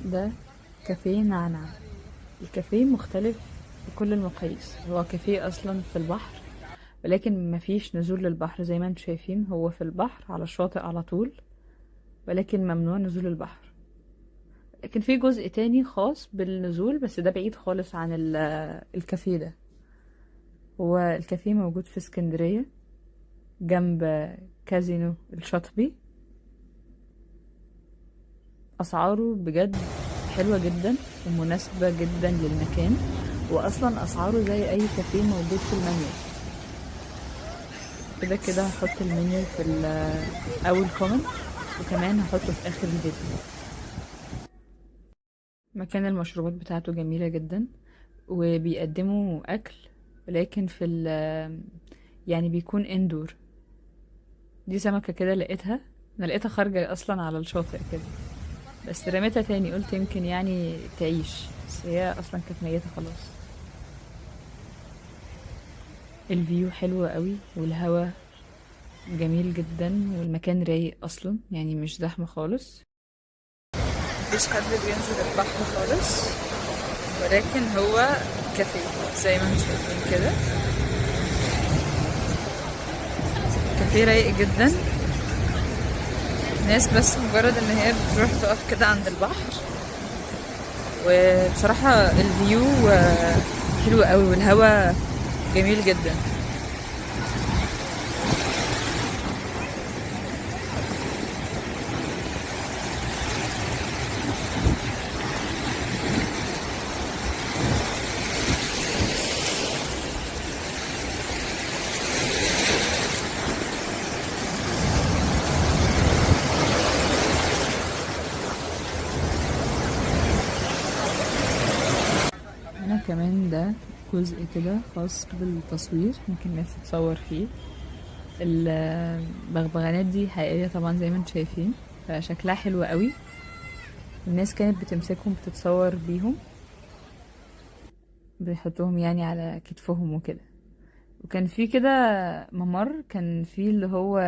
ده كافيه نعنع. الكافيه مختلف بكل المقاييس، هو كافيه اصلا في البحر، ولكن مفيش نزول للبحر زي ما انتم شايفين، هو في البحر على الشاطئ على طول، ولكن ممنوع نزول البحر. لكن في جزء تاني خاص بالنزول، بس ده بعيد خالص عن الكافيه ده. هو الكافيه موجود في اسكندرية جنب كازينو الشاطبي. اسعاره بجد حلوة جدا ومناسبة جدا للمكان، واصلا اسعاره زي اي كافيه موجود في المنيو. كده كده هحط المنيو في اول كومنت، وكمان هحطه في اخر الفيديو. مكان المشروبات بتاعته جميلة جدا، وبيقدموا اكل، ولكن في يعني بيكون اندور. دي سمكة كده لقيتها، انا لقيتها خارجة اصلا على الشاطئ كده، بس رميتها تاني قلت يمكن يعني تعيش، بس هي اصلا كانت ميتة خلاص. الفيو حلو قوي والهوا جميل جدا، والمكان رايق اصلا، يعني مش زحمة خالص، مفيش حد بينزل البحر خالص، ولكن هو كافيه زي ما انتم شايفين كده. كافيه رايق جدا، ناس بس مجرد ان هي بتروح تقف كده عند البحر. وبصراحة الفيو حلو قوي والهوا جميل جدا. هنا كمان ده جزء كده خاص بالتصوير، ممكن الناس تتصور فيه. البغبغانات دي حقيقية طبعا زي ما انتم شايفين، فشكلها حلو قوي. الناس كانت بتمسكهم بتتصور بيهم، بيحطوهم يعني على كتفهم وكده. وكان في كده ممر، كان في اللي هو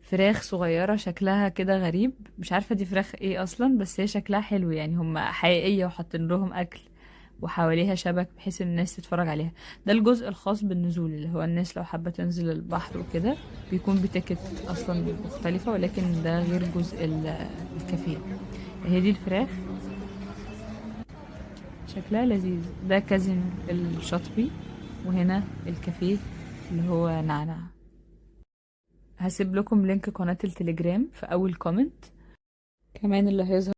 فراخ صغيرة شكلها كده غريب، مش عارفة دي فراخ ايه اصلا، بس هي شكلها حلو يعني، هم حقيقية وحاطين لهم اكل وحواليها شبك بحيث ان الناس تتفرج عليها. ده الجزء الخاص بالنزول، اللي هو الناس لو حابة تنزل البحر وكده بيكون بتيكت اصلا مختلفة، ولكن ده غير جزء الكافيه. هي دي الفراخ، شكلها لذيذ. ده كازينو الشاطبي، وهنا الكافيه اللي هو نعنع. هسيب لكم لينك قناة التليجرام في اول كومنت، كمان اللي هيظهر